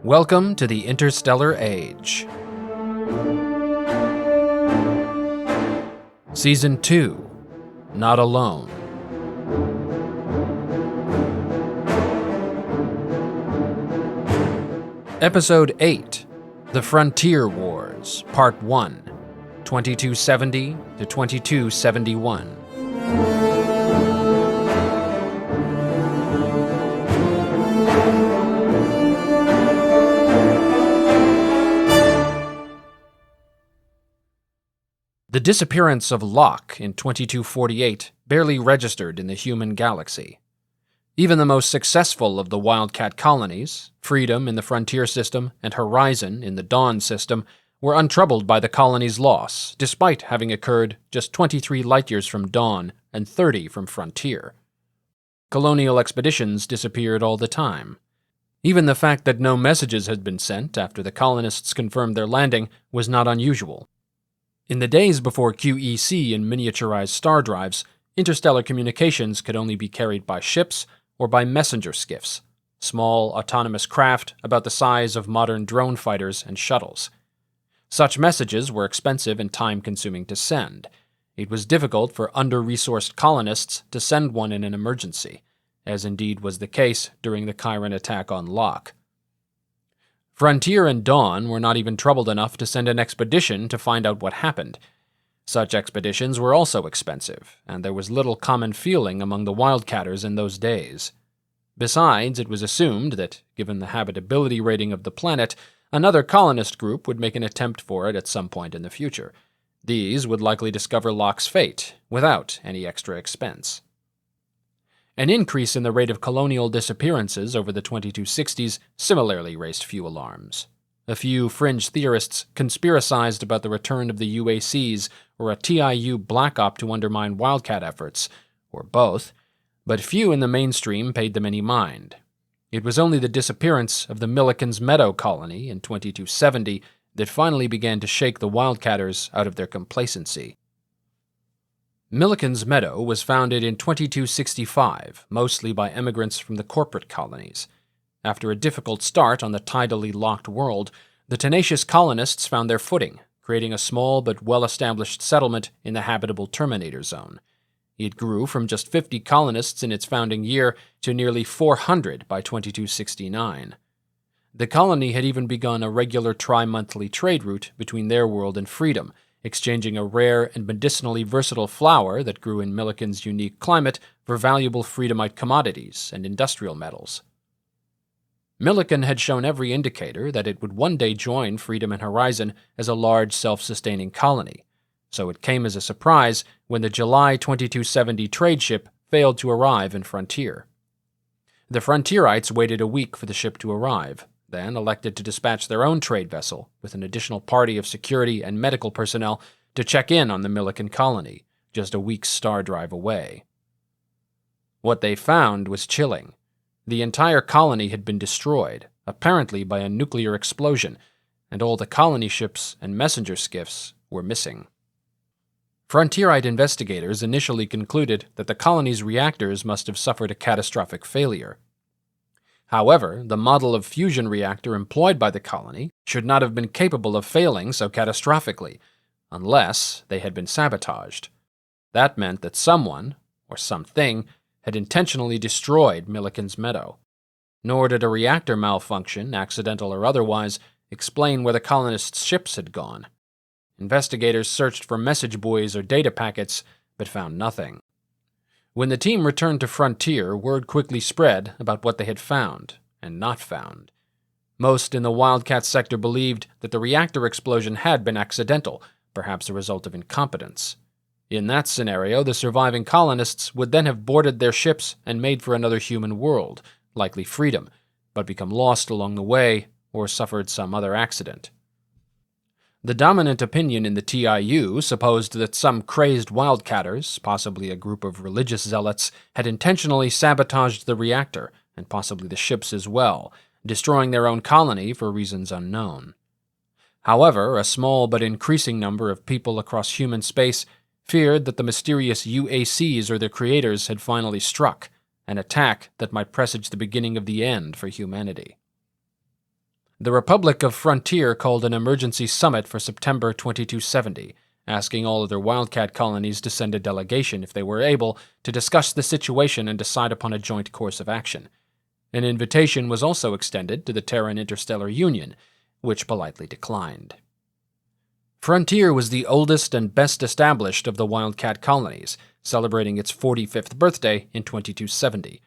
Welcome to the Interstellar Age. Season 2, Not Alone. Episode 8, The Frontier Wars, Part 1, 2270 to 2271. The disappearance of Locke in 2248 barely registered in the human galaxy. Even the most successful of the wildcat colonies, Freedom in the Frontier System and Horizon in the Dawn System, were untroubled by the colony's loss, despite having occurred just 23 light-years from Dawn and 30 from Frontier. Colonial expeditions disappeared all the time. Even the fact that no messages had been sent after the colonists confirmed their landing was not unusual. In the days before QEC and miniaturized star drives, interstellar communications could only be carried by ships or by messenger skiffs, small autonomous craft about the size of modern drone fighters and shuttles. Such messages were expensive and time-consuming to send. It was difficult for under-resourced colonists to send one in an emergency, as indeed was the case during the Chiron attack on Locke. Frontier and Dawn were not even troubled enough to send an expedition to find out what happened. Such expeditions were also expensive, and there was little common feeling among the wildcatters in those days. Besides, it was assumed that, given the habitability rating of the planet, another colonist group would make an attempt for it at some point in the future. These would likely discover Locke's fate, without any extra expense. An increase in the rate of colonial disappearances over the 2260s similarly raised few alarms. A few fringe theorists conspiracized about the return of the UACs or a TIU black op to undermine wildcat efforts, or both, but few in the mainstream paid them any mind. It was only the disappearance of the Milliken's Meadow colony in 2270 that finally began to shake the wildcatters out of their complacency. Milliken's Meadow was founded in 2265, mostly by emigrants from the corporate colonies. After a difficult start on the tidally locked world, the tenacious colonists found their footing, creating a small but well-established settlement in the habitable Terminator Zone. It grew from just 50 colonists in its founding year to nearly 400 by 2269. The colony had even begun a regular tri-monthly trade route between their world and Freedom, exchanging a rare and medicinally versatile flower that grew in Milliken's unique climate for valuable Freedomite commodities and industrial metals. Milliken had shown every indicator that it would one day join Freedom and Horizon as a large self-sustaining colony, so it came as a surprise when the July 2270 trade ship failed to arrive in Frontier. The Frontierites waited a week for the ship to arrive, then elected to dispatch their own trade vessel with an additional party of security and medical personnel to check in on the Milliken colony, just a week's star drive away. What they found was chilling. The entire colony had been destroyed, apparently by a nuclear explosion, and all the colony ships and messenger skiffs were missing. Frontierite investigators initially concluded that the colony's reactors must have suffered a catastrophic failure. However, the model of fusion reactor employed by the colony should not have been capable of failing so catastrophically, unless they had been sabotaged. That meant that someone, or something, had intentionally destroyed Milliken's Meadow. Nor did a reactor malfunction, accidental or otherwise, explain where the colonists' ships had gone. Investigators searched for message buoys or data packets, but found nothing. When the team returned to Frontier, word quickly spread about what they had found and not found. Most in the Wildcat sector believed that the reactor explosion had been accidental, perhaps a result of incompetence. In that scenario, the surviving colonists would then have boarded their ships and made for another human world, likely Freedom, but become lost along the way or suffered some other accident. The dominant opinion in the TIU supposed that some crazed wildcatters, possibly a group of religious zealots, had intentionally sabotaged the reactor, and possibly the ships as well, destroying their own colony for reasons unknown. However, a small but increasing number of people across human space feared that the mysterious UACs or their creators had finally struck, an attack that might presage the beginning of the end for humanity. The Republic of Frontier called an emergency summit for September 2270, asking all other wildcat colonies to send a delegation, if they were able, to discuss the situation and decide upon a joint course of action. An invitation was also extended to the Terran Interstellar Union, which politely declined. Frontier was the oldest and best established of the wildcat colonies, celebrating its 45th birthday in 2270.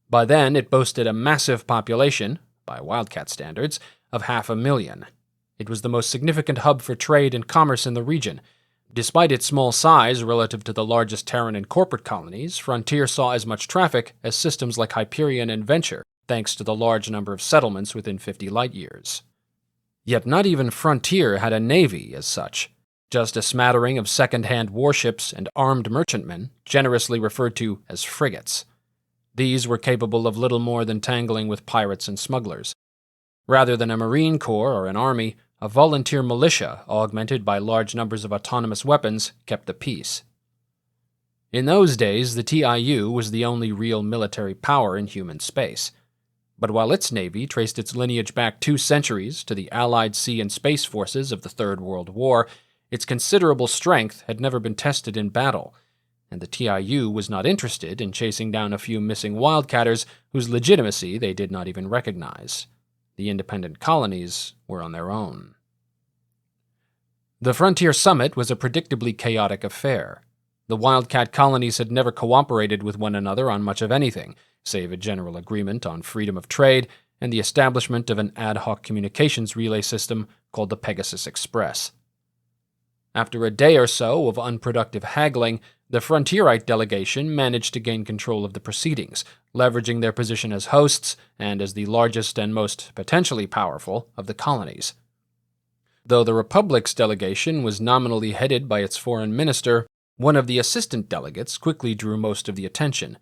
By then, it boasted a massive population, by wildcat standards, of 500,000. It was the most significant hub for trade and commerce in the region. Despite its small size relative to the largest Terran and corporate colonies, Frontier saw as much traffic as systems like Hyperion and Venture, thanks to the large number of settlements within 50 light-years. Yet not even Frontier had a navy as such, just a smattering of second-hand warships and armed merchantmen, generously referred to as frigates. These were capable of little more than tangling with pirates and smugglers. Rather than a marine corps or an army, a volunteer militia, augmented by large numbers of autonomous weapons, kept the peace. In those days, the TIU was the only real military power in human space. But while its navy traced its lineage back 2 centuries to the Allied sea and space forces of the Third World War, its considerable strength had never been tested in battle, and the TIU was not interested in chasing down a few missing wildcatters whose legitimacy they did not even recognize. The independent colonies were on their own. The Frontier Summit was a predictably chaotic affair. The wildcat colonies had never cooperated with one another on much of anything, save a general agreement on freedom of trade and the establishment of an ad hoc communications relay system called the Pegasus Express. After a day or so of unproductive haggling, the Frontierite delegation managed to gain control of the proceedings, leveraging their position as hosts and as the largest and most potentially powerful of the colonies. Though the Republic's delegation was nominally headed by its foreign minister, one of the assistant delegates quickly drew most of the attention.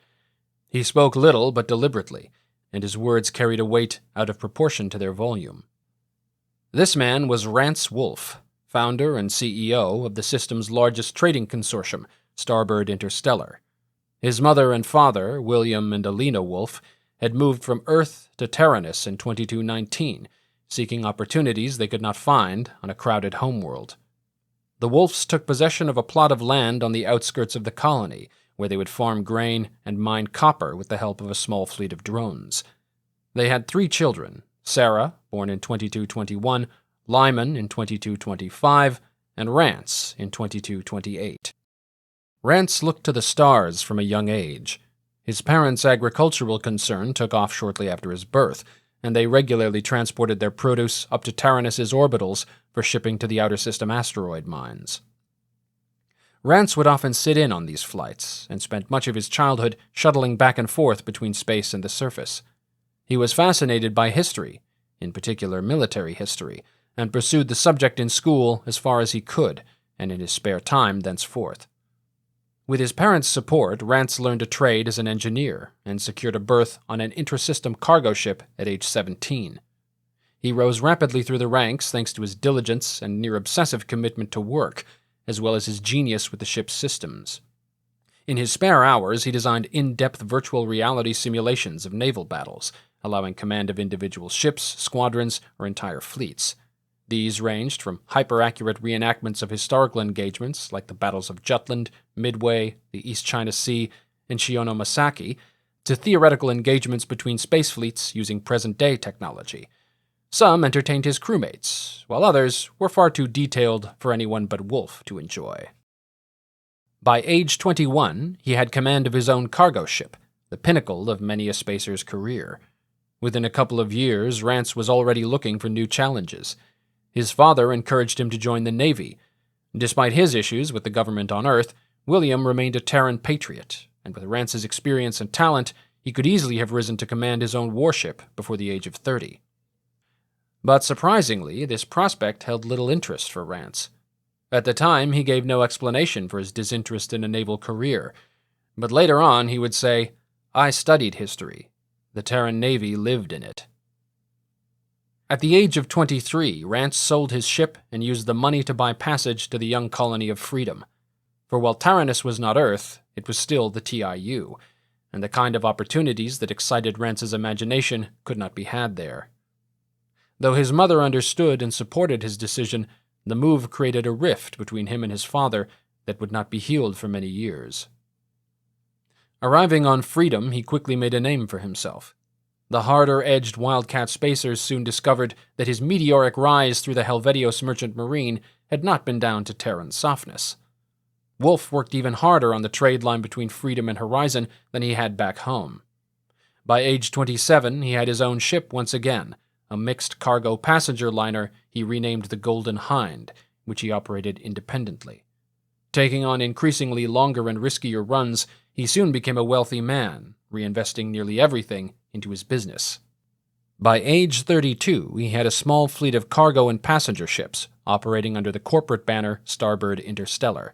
He spoke little but deliberately, and his words carried a weight out of proportion to their volume. This man was Rance Wolf, founder and CEO of the system's largest trading consortium, Starboard Interstellar. His mother and father, William and Alina Wolf, had moved from Earth to Terranus in 2219, seeking opportunities they could not find on a crowded homeworld. The Wolfs took possession of a plot of land on the outskirts of the colony, where they would farm grain and mine copper with the help of a small fleet of drones. They had 3 children, Sarah, born in 2221, Lyman in 2225, and Rance in 2228. Rance looked to the stars from a young age. His parents' agricultural concern took off shortly after his birth, and they regularly transported their produce up to Taranis' orbitals for shipping to the outer system asteroid mines. Rance would often sit in on these flights, and spent much of his childhood shuttling back and forth between space and the surface. He was fascinated by history, in particular military history, and pursued the subject in school as far as he could, and in his spare time thenceforth. With his parents' support, Rance learned a trade as an engineer, and secured a berth on an intrasystem cargo ship at age 17. He rose rapidly through the ranks thanks to his diligence and near-obsessive commitment to work, as well as his genius with the ship's systems. In his spare hours, he designed in-depth virtual reality simulations of naval battles, allowing command of individual ships, squadrons, or entire fleets. These ranged from hyper-accurate reenactments of historical engagements like the battles of Jutland, Midway, the East China Sea, and Shionomisaki, to theoretical engagements between space fleets using present-day technology. Some entertained his crewmates, while others were far too detailed for anyone but Wolf to enjoy. By age 21, he had command of his own cargo ship, the pinnacle of many a spacer's career. Within a couple of years, Rance was already looking for new challenges. His father encouraged him to join the Navy. Despite his issues with the government on Earth, William remained a Terran patriot, and with Rance's experience and talent, he could easily have risen to command his own warship before the age of 30. But surprisingly, this prospect held little interest for Rance. At the time, he gave no explanation for his disinterest in a naval career, but later on he would say, "I studied history. The Terran Navy lived in it." At the age of 23, Rance sold his ship and used the money to buy passage to the young colony of Freedom. For while Taranis was not Earth, it was still the TIU, and the kind of opportunities that excited Rance's imagination could not be had there. Though his mother understood and supported his decision, the move created a rift between him and his father that would not be healed for many years. Arriving on Freedom, he quickly made a name for himself. The harder-edged wildcat spacers soon discovered that his meteoric rise through the Helvetios merchant marine had not been down to Terran softness. Wolf worked even harder on the trade line between Freedom and Horizon than he had back home. By age 27, he had his own ship once again, a mixed cargo passenger liner he renamed the Golden Hind, which he operated independently. Taking on increasingly longer and riskier runs, he soon became a wealthy man, reinvesting nearly everything into his business. By age 32, he had a small fleet of cargo and passenger ships, operating under the corporate banner Starbird Interstellar.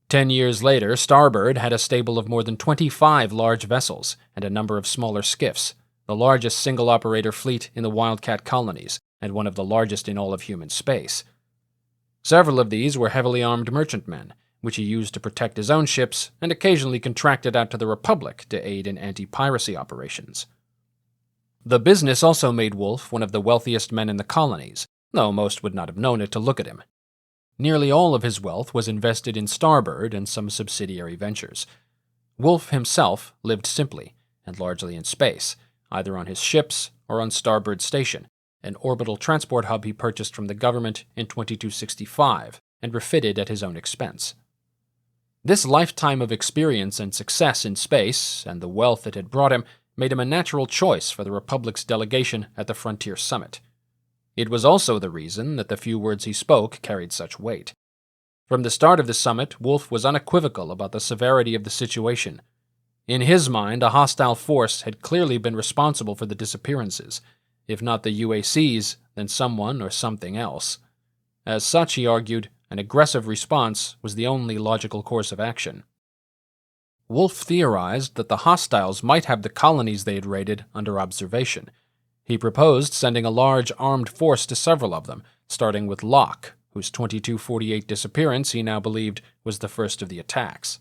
10 years later, Starbird had a stable of more than 25 large vessels and a number of smaller skiffs, the largest single-operator fleet in the wildcat colonies, and one of the largest in all of human space. Several of these were heavily armed merchantmen, which he used to protect his own ships and occasionally contracted out to the Republic to aid in anti-piracy operations. The business also made Wolf one of the wealthiest men in the colonies, though most would not have known it to look at him. Nearly all of his wealth was invested in Starbird and some subsidiary ventures. Wolf himself lived simply, and largely in space, either on his ships or on Starbird Station, an orbital transport hub he purchased from the government in 2265 and refitted at his own expense. This lifetime of experience and success in space, and the wealth it had brought him, made him a natural choice for the Republic's delegation at the Frontier Summit. It was also the reason that the few words he spoke carried such weight. From the start of the summit, Wolf was unequivocal about the severity of the situation. In his mind, a hostile force had clearly been responsible for the disappearances. If not the UACs, then someone or something else. As such, he argued, an aggressive response was the only logical course of action. Wolf theorized that the hostiles might have the colonies they had raided under observation. He proposed sending a large armed force to several of them, starting with Locke, whose 2248 disappearance he now believed was the first of the attacks.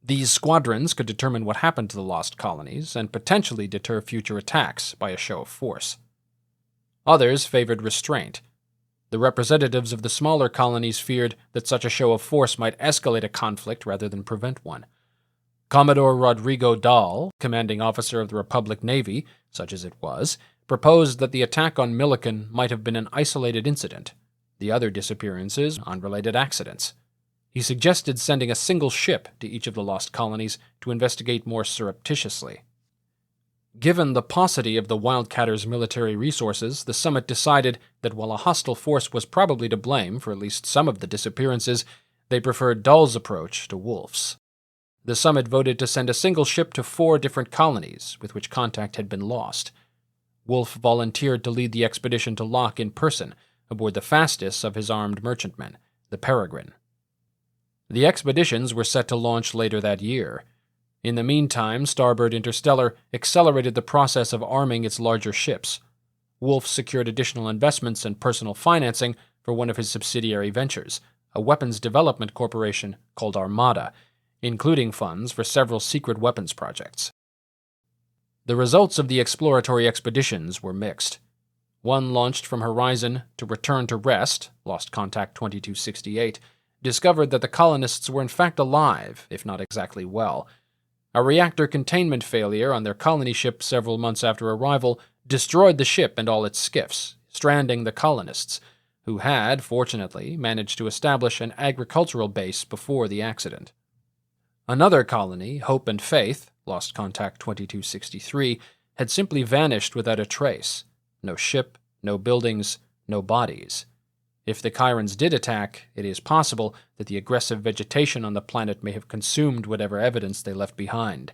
These squadrons could determine what happened to the lost colonies and potentially deter future attacks by a show of force. Others favored restraint. The representatives of the smaller colonies feared that such a show of force might escalate a conflict rather than prevent one. Commodore Rodrigo Dahl, commanding officer of the Republic Navy, such as it was, proposed that the attack on Millikan might have been an isolated incident, the other disappearances unrelated accidents. He suggested sending a single ship to each of the lost colonies to investigate more surreptitiously. Given the paucity of the Wildcatters' military resources, the summit decided that while a hostile force was probably to blame for at least some of the disappearances, they preferred Dahl's approach to Wolf's. The summit voted to send a single ship to 4 different colonies with which contact had been lost. Wolf volunteered to lead the expedition to Locke in person, aboard the fastest of his armed merchantmen, the Peregrine. The expeditions were set to launch later that year. In the meantime, Starbird Interstellar accelerated the process of arming its larger ships. Wolf secured additional investments and personal financing for one of his subsidiary ventures, a weapons development corporation called Armada, including funds for several secret weapons projects. The results of the exploratory expeditions were mixed. One launched from Horizon to Return to Rest, Lost Contact 2268, discovered that the colonists were in fact alive, if not exactly well. A reactor containment failure on their colony ship several months after arrival destroyed the ship and all its skiffs, stranding the colonists, who had, fortunately, managed to establish an agricultural base before the accident. Another colony, Hope and Faith, Lost Contact 2263, had simply vanished without a trace. No ship, no buildings, no bodies. If the Chirans did attack, it is possible that the aggressive vegetation on the planet may have consumed whatever evidence they left behind.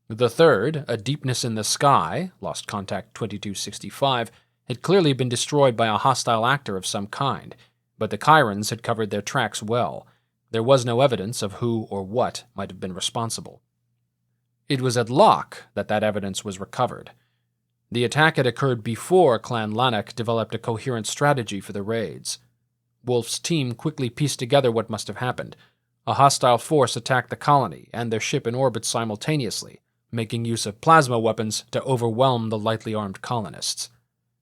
The third, A Deepness in the Sky, Lost Contact 2265, had clearly been destroyed by a hostile actor of some kind, but the Chirans had covered their tracks well. There was no evidence of who or what might have been responsible. It was at Locke that evidence was recovered. The attack had occurred before Clan Lanark developed a coherent strategy for the raids. Wolf's team quickly pieced together what must have happened. A hostile force attacked the colony and their ship in orbit simultaneously, making use of plasma weapons to overwhelm the lightly armed colonists.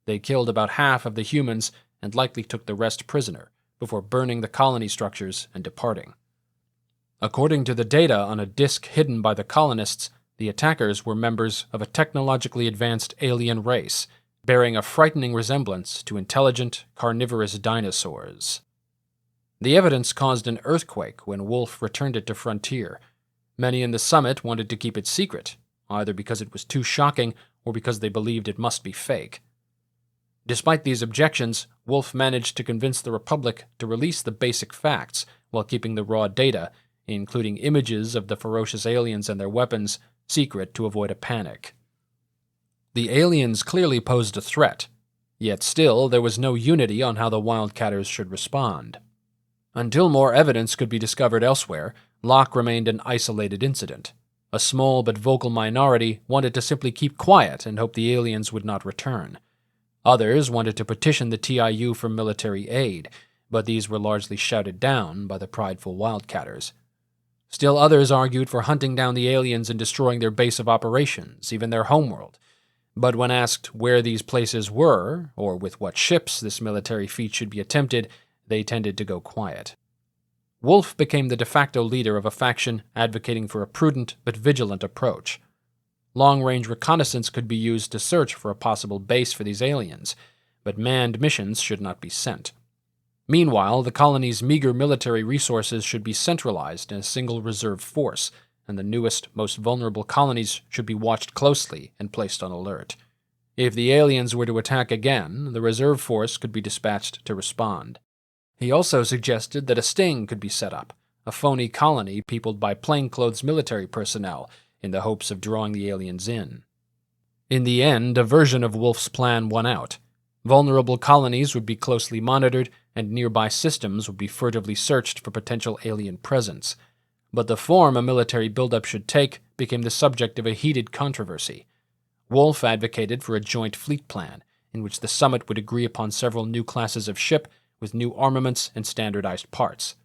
They killed about half of the humans and likely took the rest prisoner, before burning the colony structures and departing. According to the data on a disk hidden by the colonists, the attackers were members of a technologically advanced alien race, bearing a frightening resemblance to intelligent, carnivorous dinosaurs. The evidence caused an earthquake when Wolf returned it to Frontier. Many in the summit wanted to keep it secret, either because it was too shocking or because they believed it must be fake. Despite these objections, Wolf managed to convince the Republic to release the basic facts while keeping the raw data, including images of the ferocious aliens and their weapons, secret to avoid a panic. The aliens clearly posed a threat, yet still there was no unity on how the Wildcatters should respond. Until more evidence could be discovered elsewhere, Locke remained an isolated incident. A small but vocal minority wanted to simply keep quiet and hope the aliens would not return. Others wanted to petition the TIU for military aid, but these were largely shouted down by the prideful Wildcatters. Still others argued for hunting down the aliens and destroying their base of operations, even their homeworld. But when asked where these places were, or with what ships this military feat should be attempted, they tended to go quiet. Wolf became the de facto leader of a faction advocating for a prudent but vigilant approach. Long-range reconnaissance could be used to search for a possible base for these aliens, but manned missions should not be sent. Meanwhile, the colony's meager military resources should be centralized in a single reserve force, and the newest, most vulnerable colonies should be watched closely and placed on alert. If the aliens were to attack again, the reserve force could be dispatched to respond. He also suggested that a sting could be set up, a phony colony peopled by plainclothes military personnel, in the hopes of drawing the aliens in. In the end, a version of Wolf's plan won out. Vulnerable colonies would be closely monitored, and nearby systems would be furtively searched for potential alien presence. But the form a military buildup should take became the subject of a heated controversy. Wolf advocated for a joint fleet plan, in which the summit would agree upon several new classes of ship with new armaments and standardized parts.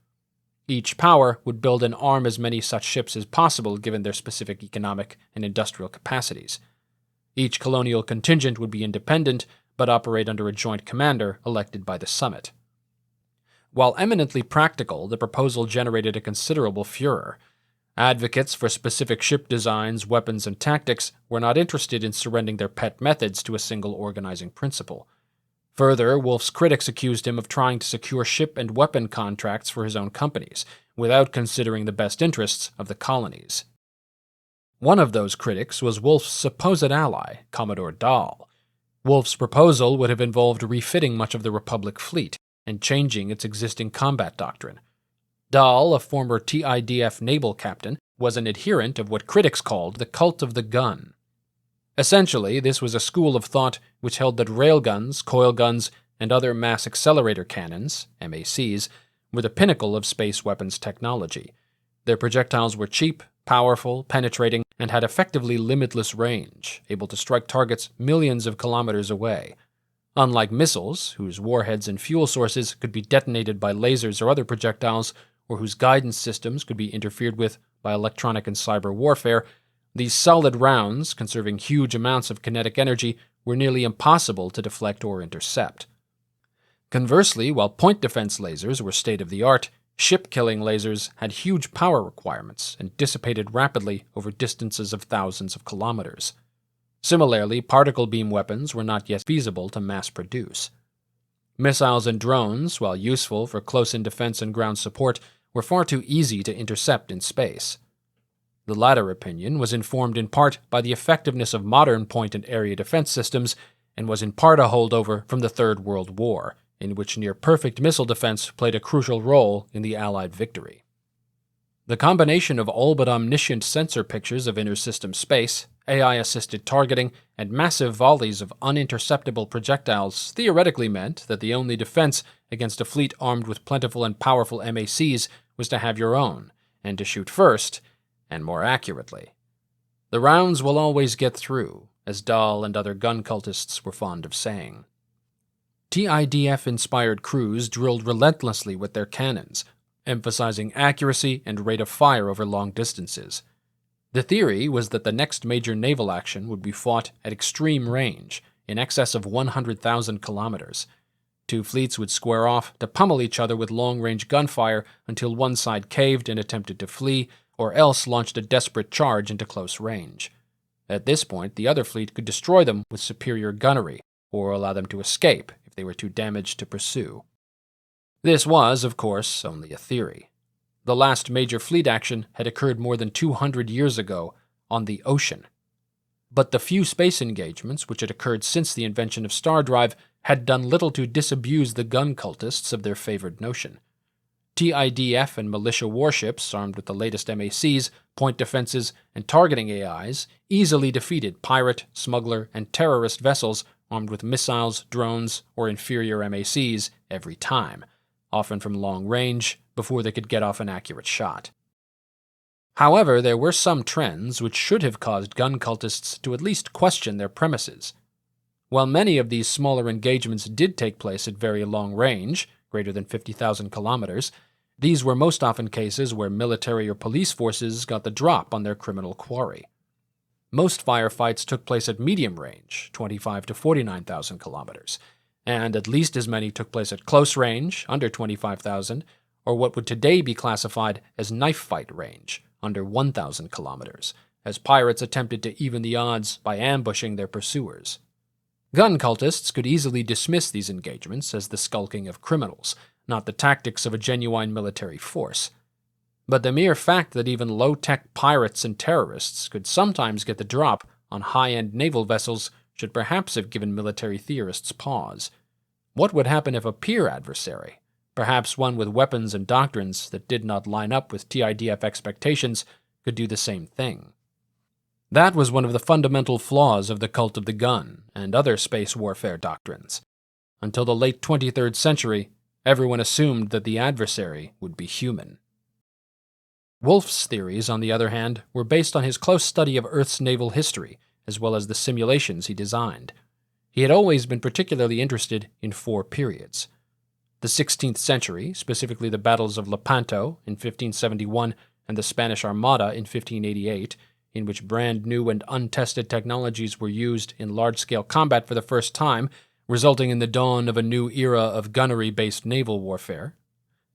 Each power would build and arm as many such ships as possible given their specific economic and industrial capacities. Each colonial contingent would be independent, but operate under a joint commander elected by the summit. While eminently practical, the proposal generated a considerable furor. Advocates for specific ship designs, weapons, and tactics were not interested in surrendering their pet methods to a single organizing principle. Further, Wolf's critics accused him of trying to secure ship and weapon contracts for his own companies, without considering the best interests of the colonies. One of those critics was Wolf's supposed ally, Commodore Dahl. Wolf's proposal would have involved refitting much of the Republic fleet and changing its existing combat doctrine. Dahl, a former TIDF naval captain, was an adherent of what critics called the cult of the gun. Essentially, this was a school of thought which held that railguns, coil guns, and other mass accelerator cannons, MACs, were the pinnacle of space weapons technology. Their projectiles were cheap, powerful, penetrating, and had effectively limitless range, able to strike targets millions of kilometers away. Unlike missiles, whose warheads and fuel sources could be detonated by lasers or other projectiles, or whose guidance systems could be interfered with by electronic and cyber warfare, these solid rounds, conserving huge amounts of kinetic energy, were nearly impossible to deflect or intercept. Conversely, while point defense lasers were state-of-the-art, ship-killing lasers had huge power requirements and dissipated rapidly over distances of thousands of kilometers. Similarly, particle beam weapons were not yet feasible to mass produce. Missiles and drones, while useful for close-in defense and ground support, were far too easy to intercept in space. The latter opinion was informed in part by the effectiveness of modern point and area defense systems, and was in part a holdover from the Third World War, in which near-perfect missile defense played a crucial role in the Allied victory. The combination of all but omniscient sensor pictures of inter-system space, AI-assisted targeting, and massive volleys of uninterceptable projectiles theoretically meant that the only defense against a fleet armed with plentiful and powerful MACs was to have your own, and to shoot first, and more accurately. The rounds will always get through, as Dahl and other gun cultists were fond of saying. TIDF-inspired crews drilled relentlessly with their cannons, emphasizing accuracy and rate of fire over long distances. The theory was that the next major naval action would be fought at extreme range, in excess of 100,000 kilometers. Two fleets would square off to pummel each other with long-range gunfire until one side caved and attempted to flee, or else launched a desperate charge into close range. At this point, the other fleet could destroy them with superior gunnery, or allow them to escape if they were too damaged to pursue. This was, of course, only a theory. The last major fleet action had occurred more than 200 years ago on the ocean. But the few space engagements which had occurred since the invention of star drive had done little to disabuse the gun cultists of their favored notion. TIDF and militia warships, armed with the latest MACs, point defenses, and targeting AIs, easily defeated pirate, smuggler, and terrorist vessels armed with missiles, drones, or inferior MACs every time, often from long range, before they could get off an accurate shot. However, there were some trends which should have caused gun cultists to at least question their premises. While many of these smaller engagements did take place at very long range, greater than 50,000 kilometers, these were most often cases where military or police forces got the drop on their criminal quarry. Most firefights took place at medium range, 25 to 49,000 kilometers, and at least as many took place at close range, under 25,000, or what would today be classified as knife fight range, under 1,000 kilometers, as pirates attempted to even the odds by ambushing their pursuers. Gun cultists could easily dismiss these engagements as the skulking of criminals, not the tactics of a genuine military force. But the mere fact that even low-tech pirates and terrorists could sometimes get the drop on high-end naval vessels should perhaps have given military theorists pause. What would happen if a peer adversary, perhaps one with weapons and doctrines that did not line up with TIDF expectations, could do the same thing? That was one of the fundamental flaws of the cult of the gun and other space warfare doctrines. Until the late 23rd century, everyone assumed that the adversary would be human. Wolf's theories, on the other hand, were based on his close study of Earth's naval history, as well as the simulations he designed. He had always been particularly interested in four periods: the 16th century, specifically the battles of Lepanto in 1571 and the Spanish Armada in 1588, in which brand new and untested technologies were used in large-scale combat for the first time, resulting in the dawn of a new era of gunnery-based naval warfare.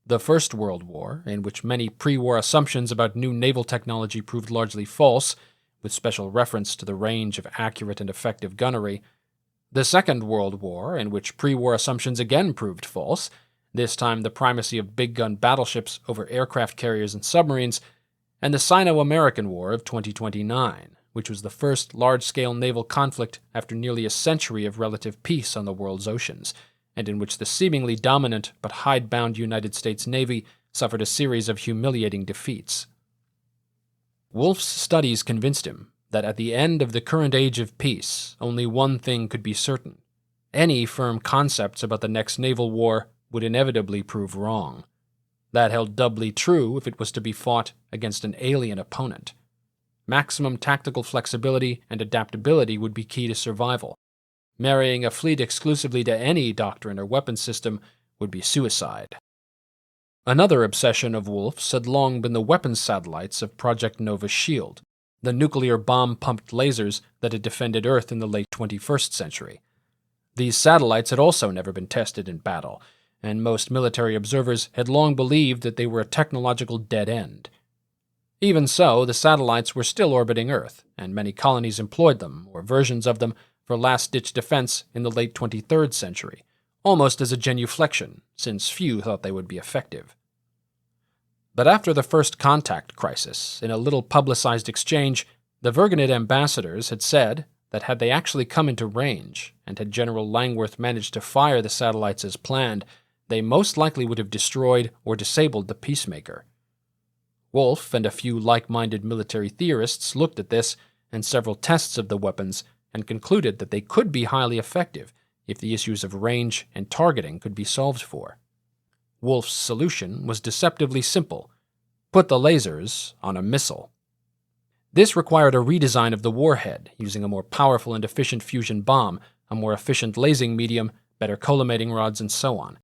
The First World War, in which many pre-war assumptions about new naval technology proved largely false, with special reference to the range of accurate and effective gunnery. The Second World War, in which pre-war assumptions again proved false, this time the primacy of big-gun battleships over aircraft carriers and submarines, and the Sino-American War of 2029, which was the first large-scale naval conflict after nearly a century of relative peace on the world's oceans, and in which the seemingly dominant but hidebound United States Navy suffered a series of humiliating defeats. Wolfe's studies convinced him that at the end of the current age of peace, only one thing could be certain: any firm concepts about the next naval war would inevitably prove wrong. That held doubly true if it was to be fought against an alien opponent. Maximum tactical flexibility and adaptability would be key to survival. Marrying a fleet exclusively to any doctrine or weapon system would be suicide. Another obsession of Wolfe's had long been the weapons satellites of Project Nova's Shield, the nuclear bomb-pumped lasers that had defended Earth in the late 21st century. These satellites had also never been tested in battle, and most military observers had long believed that they were a technological dead end. Even so, the satellites were still orbiting Earth, and many colonies employed them, or versions of them, for last-ditch defense in the late 23rd century, almost as a genuflection, since few thought they would be effective. But after the First Contact crisis, in a little publicized exchange, the Virginid ambassadors had said that had they actually come into range, and had General Langworth managed to fire the satellites as planned, they most likely would have destroyed or disabled the Peacemaker. Wolfe and a few like-minded military theorists looked at this and several tests of the weapons and concluded that they could be highly effective if the issues of range and targeting could be solved for. Wolfe's solution was deceptively simple: put the lasers on a missile. This required a redesign of the warhead, using a more powerful and efficient fusion bomb, a more efficient lasing medium, better collimating rods, and so on.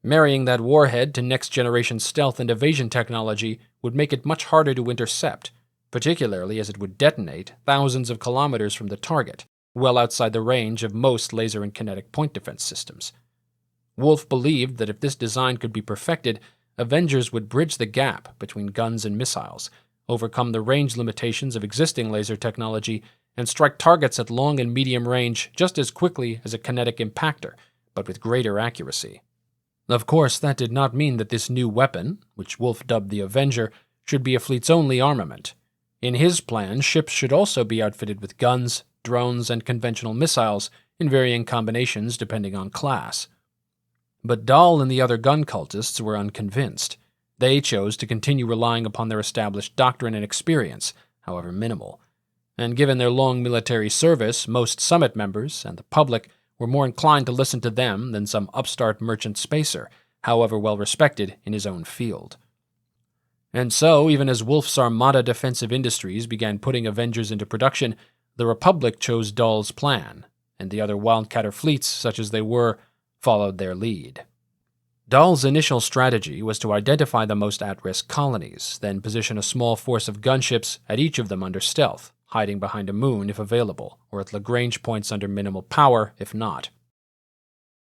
Marrying that warhead to next-generation stealth and evasion technology would make it much harder to intercept, particularly as it would detonate thousands of kilometers from the target, well outside the range of most laser and kinetic point defense systems. Wolf believed that if this design could be perfected, Avengers would bridge the gap between guns and missiles, overcome the range limitations of existing laser technology, and strike targets at long and medium range just as quickly as a kinetic impactor, but with greater accuracy. Of course, that did not mean that this new weapon, which Wolf dubbed the Avenger, should be a fleet's only armament. In his plan, ships should also be outfitted with guns, drones, and conventional missiles in varying combinations depending on class. But Dahl and the other gun cultists were unconvinced. They chose to continue relying upon their established doctrine and experience, however minimal. And given their long military service, most Summit members and the public were more inclined to listen to them than some upstart merchant spacer, however well respected in his own field. And so, even as Wolf's Armada Defensive Industries began putting Avengers into production, the Republic chose Dahl's plan, and the other Wildcatter fleets, such as they were, followed their lead. Dahl's initial strategy was to identify the most at-risk colonies, then position a small force of gunships at each of them under stealth, hiding behind a moon if available, or at Lagrange points under minimal power if not.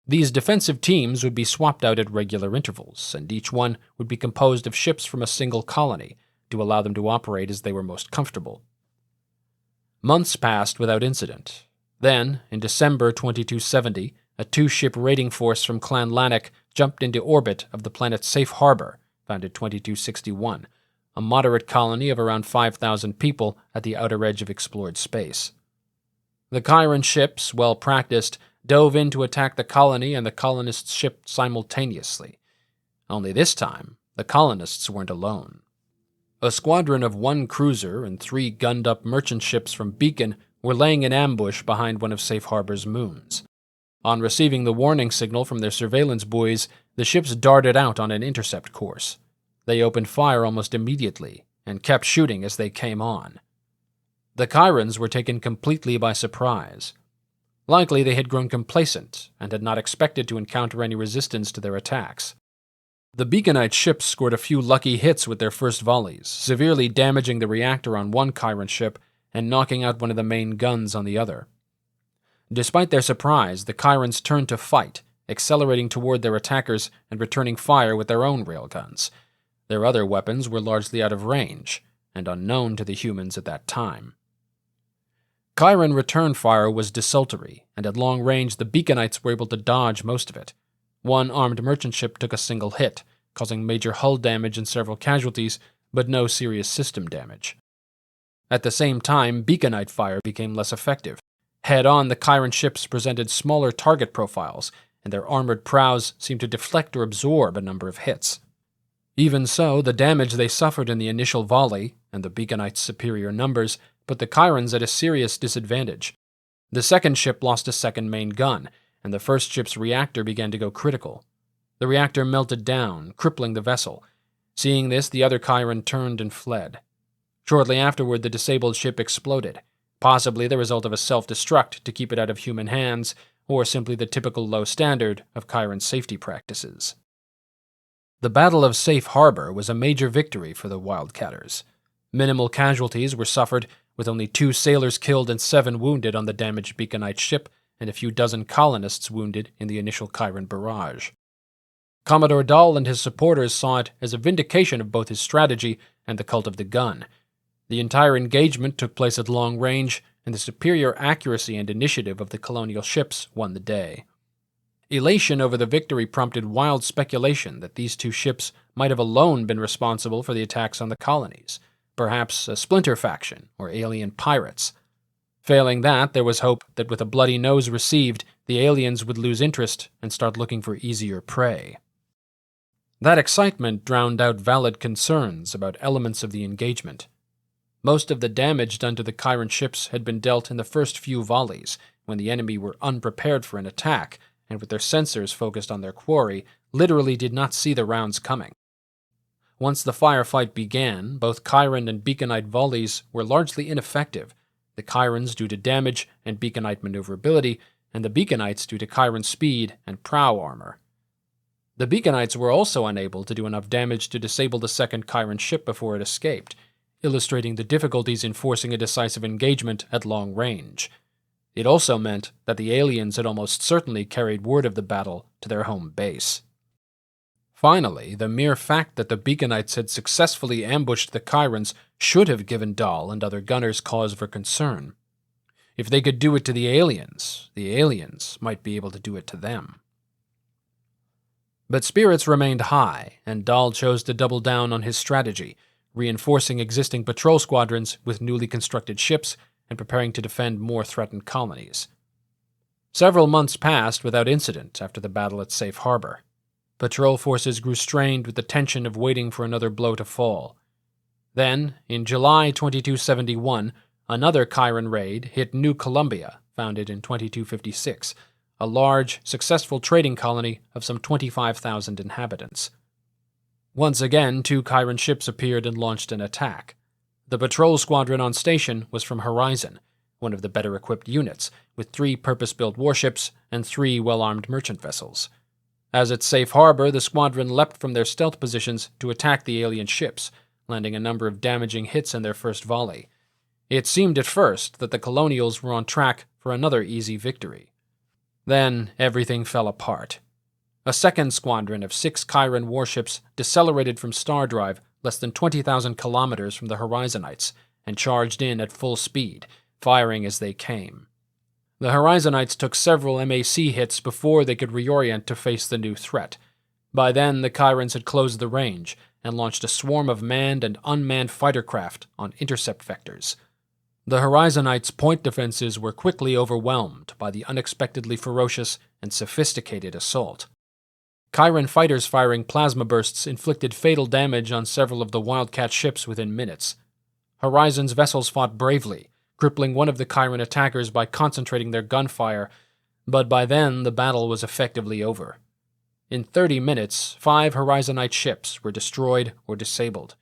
These defensive teams would be swapped out at regular intervals, and each one would be composed of ships from a single colony to allow them to operate as they were most comfortable. Months passed without incident. Then, in December 2270, a two-ship raiding force from Clan Lanark jumped into orbit of the planet Safe Harbor, founded 2261, a moderate colony of around 5,000 people at the outer edge of explored space. The Chiron ships, well practiced, dove in to attack the colony and the colonists' ship simultaneously. Only this time, the colonists weren't alone. A squadron of one cruiser and 3 gunned-up merchant ships from Beacon were laying in ambush behind one of Safe Harbor's moons. On receiving the warning signal from their surveillance buoys, the ships darted out on an intercept course. They opened fire almost immediately and kept shooting as they came on. The Chirons were taken completely by surprise. Likely they had grown complacent and had not expected to encounter any resistance to their attacks. The Beaconite ships scored a few lucky hits with their first volleys, severely damaging the reactor on one Chiron ship and knocking out one of the main guns on the other. Despite their surprise, the Chirons turned to fight, accelerating toward their attackers and returning fire with their own railguns. Their other weapons were largely out of range and unknown to the humans at that time. Chiron return fire was desultory, and at long range the Beaconites were able to dodge most of it. One armed merchant ship took a single hit, causing major hull damage and several casualties, but no serious system damage. At the same time, Beaconite fire became less effective. Head-on, the Chiron ships presented smaller target profiles, and their armored prows seemed to deflect or absorb a number of hits. Even so, the damage they suffered in the initial volley, and the Beaconites' superior numbers, put the Chirons at a serious disadvantage. The second ship lost a second main gun, and the first ship's reactor began to go critical. The reactor melted down, crippling the vessel. Seeing this, the other Chiron turned and fled. Shortly afterward, the disabled ship exploded, possibly the result of a self-destruct to keep it out of human hands, or simply the typical low standard of Chiron safety practices. The Battle of Safe Harbor was a major victory for the Wildcatters. Minimal casualties were suffered, with only 2 sailors killed and 7 wounded on the damaged Beaconite ship, and a few dozen colonists wounded in the initial Chiron barrage. Commodore Dahl and his supporters saw it as a vindication of both his strategy and the cult of the gun. The entire engagement took place at long range, and the superior accuracy and initiative of the colonial ships won the day. Elation over the victory prompted wild speculation that these 2 ships might have alone been responsible for the attacks on the colonies, perhaps a splinter faction or alien pirates. Failing that, there was hope that with a bloody nose received, the aliens would lose interest and start looking for easier prey. That excitement drowned out valid concerns about elements of the engagement. Most of the damage done to the Chiron ships had been dealt in the first few volleys, when the enemy were unprepared for an attack, and with their sensors focused on their quarry, literally did not see the rounds coming. Once the firefight began, both Chiron and Beaconite volleys were largely ineffective, the Chirons due to damage and Beaconite maneuverability, and the Beaconites due to Chiron speed and prow armor. The Beaconites were also unable to do enough damage to disable the second Chiron ship before it escaped, illustrating the difficulties in forcing a decisive engagement at long range. It also meant that the aliens had almost certainly carried word of the battle to their home base. Finally, the mere fact that the Beaconites had successfully ambushed the Chirans should have given Dahl and other gunners cause for concern. If they could do it to the aliens might be able to do it to them. But spirits remained high, and Dahl chose to double down on his strategy, reinforcing existing patrol squadrons with newly constructed ships and preparing to defend more threatened colonies. Several months passed without incident after the battle at Safe Harbor. Patrol forces grew strained with the tension of waiting for another blow to fall. Then, in July 2271, another Chiron raid hit New Columbia, founded in 2256, a large, successful trading colony of some 25,000 inhabitants. Once again, 2 Chiron ships appeared and launched an attack. The patrol squadron on station was from Horizon, one of the better-equipped units, with 3 purpose-built warships and 3 well-armed merchant vessels. As at Safe Harbor, the squadron leapt from their stealth positions to attack the alien ships, landing a number of damaging hits in their first volley. It seemed at first that the Colonials were on track for another easy victory. Then everything fell apart. A second squadron of 6 Chiron warships decelerated from Star Drive less than 20,000 kilometers from the Horizonites and charged in at full speed, firing as they came. The Horizonites took several MAC hits before they could reorient to face the new threat. By then, the Chirans had closed the range and launched a swarm of manned and unmanned fighter craft on intercept vectors. The Horizonites' point defenses were quickly overwhelmed by the unexpectedly ferocious and sophisticated assault. Chiron fighters firing plasma bursts inflicted fatal damage on several of the wildcat ships within minutes. Horizon's vessels fought bravely, crippling one of the Chiron attackers by concentrating their gunfire, but by then the battle was effectively over. In 30 minutes, 5 Horizonite ships were destroyed or disabled.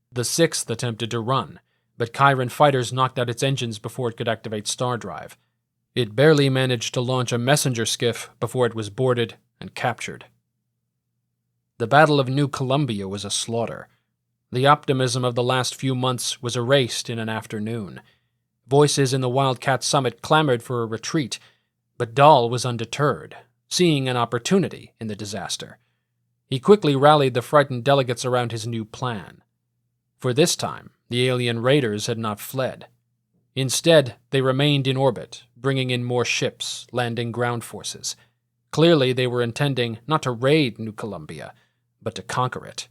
The 6th attempted to run, but Chiron fighters knocked out its engines before it could activate Star Drive. It barely managed to launch a messenger skiff before it was boarded and captured. The Battle of New Columbia was a slaughter. The optimism of the last few months was erased in an afternoon. Voices in the Wildcat Summit clamored for a retreat, but Dahl was undeterred, seeing an opportunity in the disaster. He quickly rallied the frightened delegates around his new plan. For this time, the alien raiders had not fled. Instead, they remained in orbit, bringing in more ships, landing ground forces. Clearly, they were intending not to raid New Columbia, but to conquer it.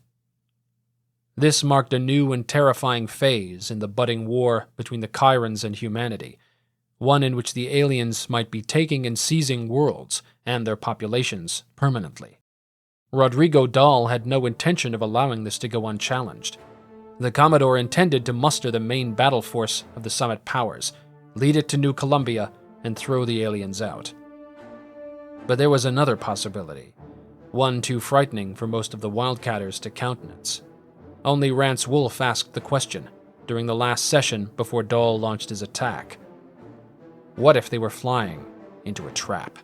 This marked a new and terrifying phase in the budding war between the Chirans and humanity, one in which the aliens might be taking and seizing worlds and their populations permanently. Rodrigo Dahl had no intention of allowing this to go unchallenged. The Commodore intended to muster the main battle force of the Summit powers, lead it to New Columbia, and throw the aliens out. But there was another possibility, one too frightening for most of the Wildcatters to countenance. Only Rance Wolf asked the question during the last session before Dahl launched his attack. What if they were flying into a trap?